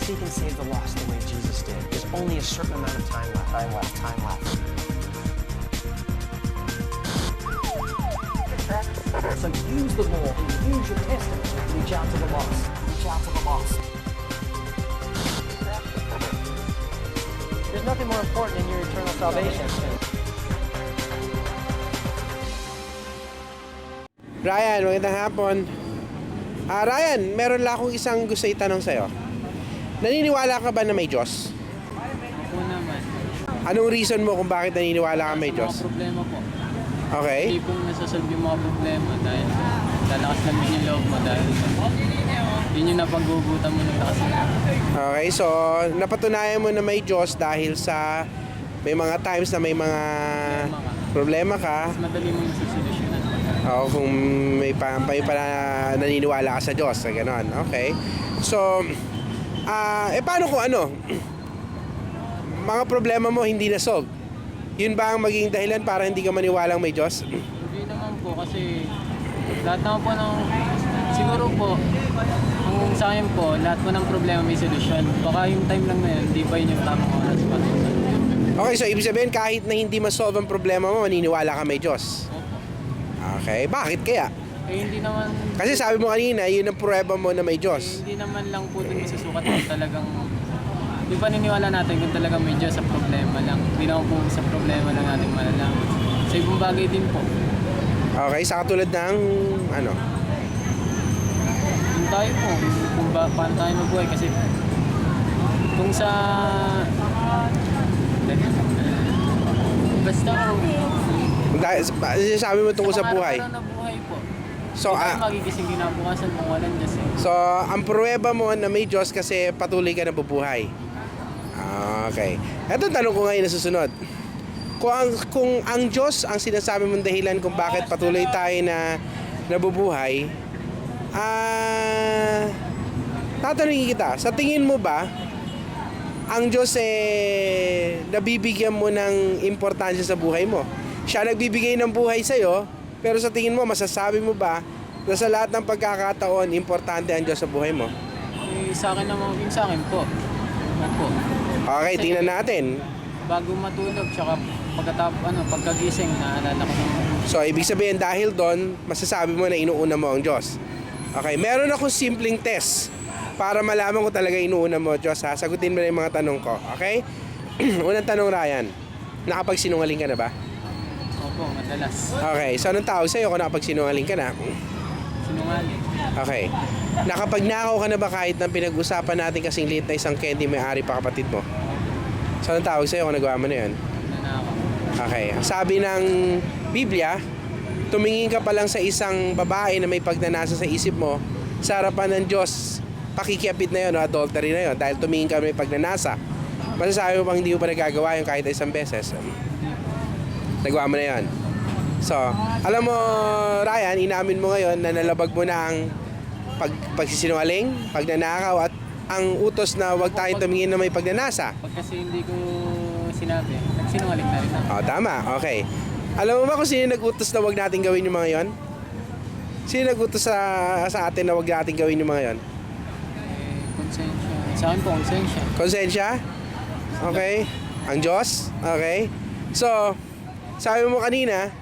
Nobody can save the lost the way Jesus did. There's only a certain amount of time left. Time left. So use the role and use your testimony to reach out to the lost. Reach out to the lost. There's nothing more important than your eternal salvation. Ryan, magandang hapon. Ryan, meron lang akong isang gusto itanong sa'yo. Naniniwala ka ba na may Diyos? Opo naman. Anong reason mo kung bakit naniniwala ka may Mga Diyos? problema po. Okay? Hindi po nasasolve yung mga problema dahil lalakas lang din yung loob mo dahil yun yung napaghugutan mo ng lakas ng loob. Okay, so napatunayan mo na may Diyos dahil sa may mga times na may mga problema ka. Mas madali mo masusolusyonan. O kung may pa naniniwala ka sa Diyos, gano'n. Okay. So, paano kung ano? Mga problema mo hindi na-solve. Yun ba ang maging dahilan para hindi ka maniwalang may Diyos? Hindi naman po kasi lahat naman po ng siguro po kung sa akin po lahat po ng problema may solusyon. Baka yung time lang na yun, hindi pa yun yung tamang oras pa. Okay, so ibig sabihin kahit na hindi ma-solve ang problema mo, maniniwala ka may Diyos. Okay, bakit kaya? Eh hindi naman Kasi sabi mo kanina, yun ang pruweba mo na may Diyos. hindi naman lang po din masusukat kung talagang yung paniniwala natin kung talagang may Diyos sa problema lang. Hindi naman po sa problema lang natin malalaman. Sa ibang bagay din po. Okay, sa katulad ng ano? Kung tayo po, kung paano tayo mabuhay kasi kung sa basta Sabi mo tungkol sa buhay. na buhay po. So, Hindi tayo magigising kinabukasan kung walang Diyos eh. So, ang pruweba mo na may Diyos kasi patuloy ka na bubuhay. Okay. Ito tanong ko ngayon na susunod. Kung ang Diyos ang sinasabi mong dahilan kung bakit patuloy tayo na nabubuhay, tatanungin kita, sa tingin mo ba, ang Diyos nabibigyan mo ng importansya sa buhay mo? Siya nagbibigay ng buhay sa'yo, pero sa tingin mo, masasabi mo ba na sa lahat ng pagkakataon, importante ang Diyos sa buhay mo? Eh, sa akin naman, yung sa akin po. Opo. Okay, tingnan natin. Bago matulog, tsaka pagkagising, naalala ko naman. So, ibig sabihin, dahil doon, masasabi mo na inuuna mo ang Diyos. Okay, meron akong simpleng test para malaman ko talaga inuuna mo, Diyos, ha? Sagutin mo na yung mga tanong ko, okay? Unang tanong, Ryan, nakapagsinungaling ka na ba? Opo, madalas. Okay, so anong tawag sa'yo kung nakapagsinungaling ka na? Sinungaling. Okay. Nakapagnakaw ka na ba kahit nang pinag-usapan natin kasing liit na isang candy may-ari pa kapatid mo? So anong tawag sa'yo kung nagawa mo na yun? Nanakaw. Okay. Sabi ng Biblia, tumingin ka pa lang sa isang babae na may pagnanasa sa isip mo, sa harapan ng Diyos, pakikiapit na yun o adultery na yun dahil tumingin ka may pagnanasa. Masasabi mo bang hindi mo pa nagagawa yung kahit isang beses? Nagawa mo na yun. So, alam mo, Ryan, inamin mo ngayon na nalabag mo na ang pagsisinungaling, pagnanakaw at ang utos na huwag tayong tumingin na may pagnanasa. Pag kasi hindi ko sinabi, nagsinungaling na rin ako. Tama, okay. Alam mo ba kung sino nag-utos na huwag natin gawin yung mga yon? Sino nag-utos sa atin na huwag natin gawin yung mga yon? Konsensya. Sa akin po, konsensya. Konsensya? Okay. Ang Diyos? Okay. So, sabi mo kanina,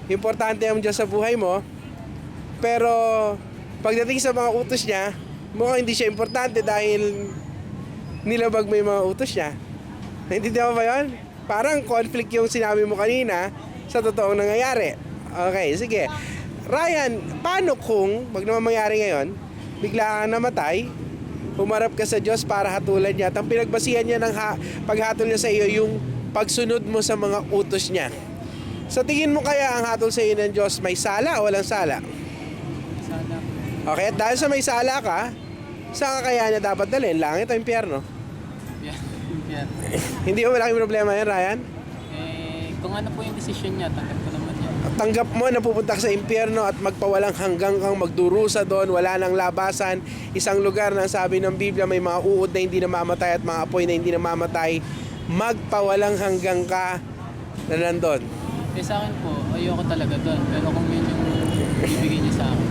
importante ang Diyos sa buhay mo, pero pagdating sa mga utos niya, mukhang hindi siya importante dahil nilabag mo yung mga utos niya. Naintindihan mo ba yun? Parang conflict yung sinabi mo kanina sa totoong nangyayari. Okay, sige. Ryan, paano kung, wag naman mangyari ngayon, bigla kang namatay, humarap ka sa Diyos para hatulan niya at ang pinagbasihan niya ng paghatol niya sa iyo yung pagsunod mo sa mga utos niya. Sa tingin mo kaya ang hatol sa iyo ng Diyos may sala o walang sala? Sana. Okay, at dahil sa may sala ka, saan ka kaya niya dapat dalhin? Langit o impyerno? Yan. Hindi mo malaking problema yan, Ryan? Kung ano po yung decision niya, tanggap ko naman yan. Tanggap mo na pupunta ka sa impyerno at magpawalang hanggang kang magdurusa doon, wala nang labasan, isang lugar na sabi ng Biblia may mga uod na hindi namamatay at mga apoy na hindi namamatay, magpawalang hanggang ka na nandun. Sa akin po, ayoko talaga doon. Pero kung yun yung bibigyan niya sa akin,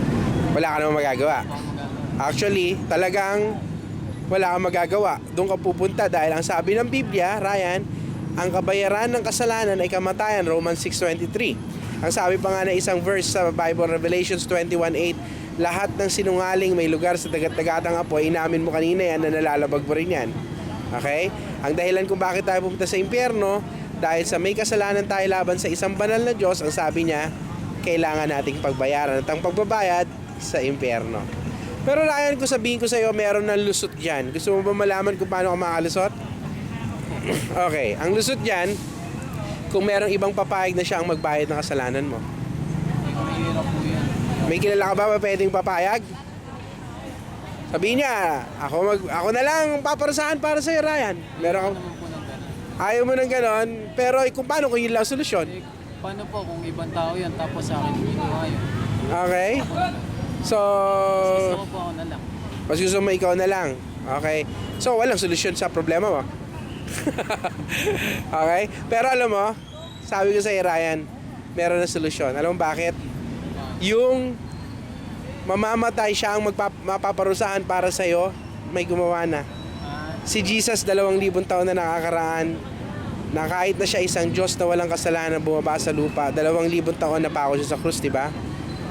Wala ka namang magagawa. ako magagawa. Actually, talagang wala kang magagawa. Doon ka pupunta dahil ang sabi ng Biblia, Ryan, ang kabayaran ng kasalanan ay kamatayan, Romans 6:23. Ang sabi pa nga na isang verse sa Bible, Revelations 21:8, lahat ng sinungaling may lugar sa dagat-dagatang apoy, inamin mo kanina yan na nalalabag mo rin yan. Okay? Ang dahilan kung bakit tayo pupunta sa impyerno, dahil sa may kasalanan tayo laban sa isang banal na Diyos, ang sabi niya, kailangan nating pagbayaran at ang pagbabayad sa impyerno. Pero Ryan, kung sabihin ko sa iyo, meron ng lusot dyan. Gusto mo ba malaman kung paano ka makalusot? Okay, ang lusot dyan, kung merong ibang papayag na siya ang magbayad ng kasalanan mo. Mahirap po yan. May kilala ka ba pwedeng papayag? Sabihin niya, ako na lang paparusahan para sa iyo, Ryan. Meron ka, Naman po ng ganun. ayaw mo ng ganon, pero kung paano kung yun lang solusyon? Eh, paano po kung ibang tao yan tapos sa akin ginawa yun? Okay? So, Gusto ko po ako na lang. mas gusto mo ikaw na lang. Okay? So, walang solusyon sa problema mo. Okay? Pero alam mo, sabi ko sa iyo, Ryan, meron na solusyon. Alam mo bakit? Yung mamamatay siya ang mapaparusahan para sa iyo, may gumawa na. Si Jesus, 2,000 taon na nakakaraan, na kahit na siya isang Diyos na walang kasalanan bumaba sa lupa, 2,000 taon na pa ako siya sa krus, di ba?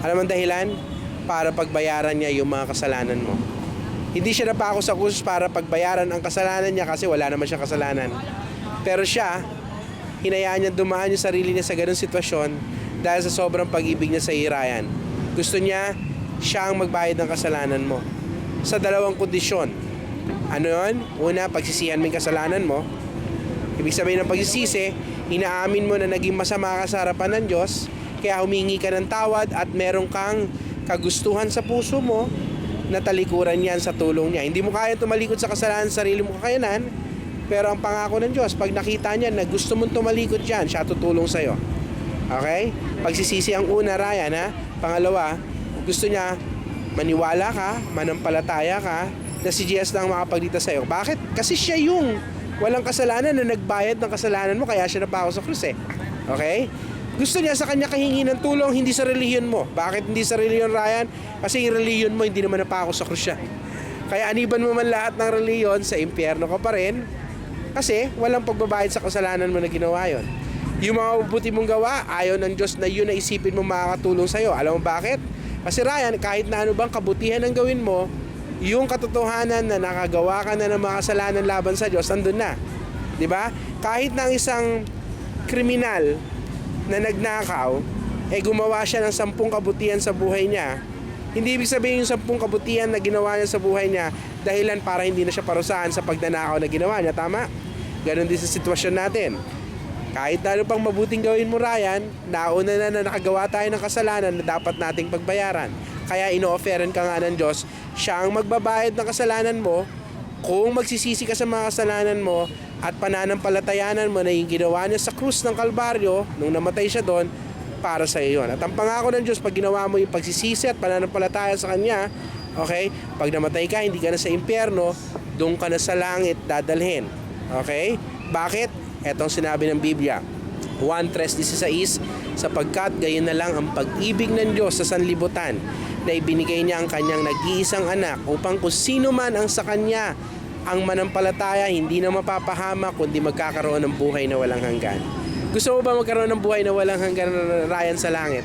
Alam mo ang dahilan? Para pagbayaran niya yung mga kasalanan mo. Hindi siya napako sa krus para pagbayaran ang kasalanan niya kasi wala naman siyang kasalanan. Pero siya, hinayaan niya dumaan yung sarili niya sa ganung sitwasyon dahil sa sobrang pag-ibig niya sa Ryan. Gusto niya, siya ang magbayad ng kasalanan mo. Sa 2 kondisyon. Ano yun? Una, pagsisihan mo yung kasalanan mo. Ibig sabihin ng pagsisisi, inaamin mo na naging masama ka sa harapan ng Diyos, kaya humingi ka ng tawad at meron kang kagustuhan sa puso mo na talikuran yan sa tulong niya. Hindi mo kaya tumalikod sa kasalanan sa sarili mo kakayanan, pero ang pangako ng Diyos, pag nakita niya na gusto mong tumalikod dyan, siya tutulong sa'yo. Okay? Pagsisisi ang una, Ryan, ha? Pangalawa, gusto niya maniwala ka, manampalataya ka, na si Jesus lang makapagligtas sa'yo. Bakit? Kasi siya yung walang kasalanan na nagbayad ng kasalanan mo, kaya siya napako sa krus eh. Okay? Gusto niya sa kanya kahingi ng tulong, hindi sa relihiyon mo. Bakit hindi sa relihiyon, Ryan? Kasi yung relihiyon mo, hindi naman napako sa krus siya. Kaya aniban mo man lahat ng relihiyon, sa impyerno ka pa rin. Kasi walang pagbabayad sa kasalanan mo na ginawa yon. Yung mga mabuti mong gawa, ayaw ng Diyos na yun na isipin mo makakatulong sa'yo. Alam mo bakit? Kasi Ryan, kahit na ano bang kabutihan ang gawin mo, yung katotohanan na nakagawa ka na ng mga kasalanan laban sa Diyos, andun na. 'Di ba? Kahit na ang isang kriminal na nagnakaw, gumawa siya ng 10 kabutihan sa buhay niya, hindi ibig sabihin yung 10 kabutihan na ginawa niya sa buhay niya dahilan para hindi na siya parusahan sa pagnanakaw na ginawa niya. Tama? Ganon din sa sitwasyon natin. Kahit na ano pang mabuting gawin mo, Ryan, nauna na nakagawa tayo ng kasalanan na dapat nating pagbayaran. Kaya ino-offeran ka nga ng Diyos, siya ang magbabayad ng kasalanan mo kung magsisisi ka sa mga kasalanan mo at pananampalatayanan mo na yung ginawa niya sa krus ng Kalbaryo nung namatay siya doon para sa iyo yun. At ang pangako ng Diyos, pag ginawa mo yung pagsisisi at pananampalataya sa Kanya, okay, pag namatay ka, hindi ka na sa impyerno, doon ka na sa langit dadalhin. Okay? Bakit? Etong sinabi ng Biblia, 1:3-16, sapagkat gayon na lang ang pag-ibig ng Diyos sa sanlibutan na ibinigay niya ang kanyang nag-iisang anak upang kung sino man ang sa kanya ang manampalataya hindi na mapapahama kundi magkakaroon ng buhay na walang hanggan. Gusto mo ba magkaroon ng buhay na walang hanggan, Ryan, sa langit?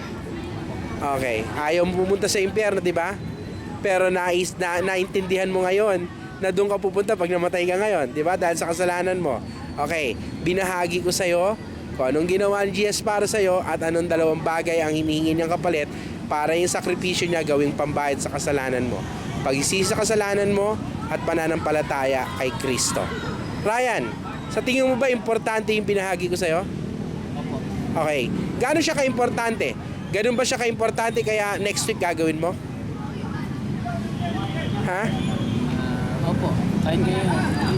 Okay, ayaw mo pumunta sa impyerno, di ba? Pero naintindihan mo ngayon na doon ka pupunta pag namatay ka ngayon, di ba? Dahil sa kasalanan mo. Okay, binahagi ko sa'yo kung anong ginawa ni Jesus para sa'yo at anong 2 bagay ang hinihingi niyang kapalit para yung sakripisyo niya gawing pambayad sa kasalanan mo. Pagsisisi sa kasalanan mo at pananampalataya kay Kristo. Ryan, sa tingin mo ba importante yung binahagi ko sa'yo? Opo. Okay, gaano siya ka-importante? Ganun ba siya ka-importante kaya next week gagawin mo? Ha? Opo. Kahit ngayon,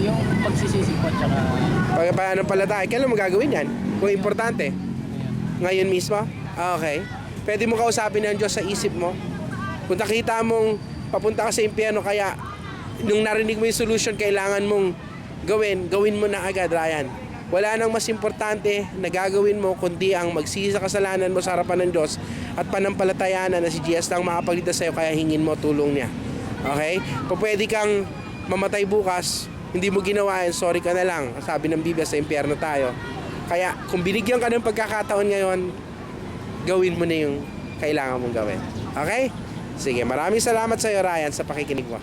yung pagsisisi po, tsaka Pananampalataya, kailan mo gagawin yan? Kung importante? Ngayon mismo? Okay. Pwede mo kausapin ng Diyos sa isip mo. Kung nakita mong papunta ka sa impyerno, kaya nung narinig mo yung solution, kailangan mong gawin mo na agad, Ryan. Wala nang mas importante na gagawin mo kundi ang magsisi sa kasalanan mo sa harapan ng Diyos at panampalatayaan na si Jesus lang makapagligtas sa'yo, kaya hingin mo tulong niya. Okay? Pwede kang mamatay bukas, hindi mo ginawa yun, sorry ka na lang. Sabi ng Biblia, sa impyerno tayo. Kaya kung binigyan ka ng pagkakataon ngayon, gawin mo na yung kailangan mong gawin. Okay? Sige, maraming salamat sa iyo, Ryan, sa pakikinig mo.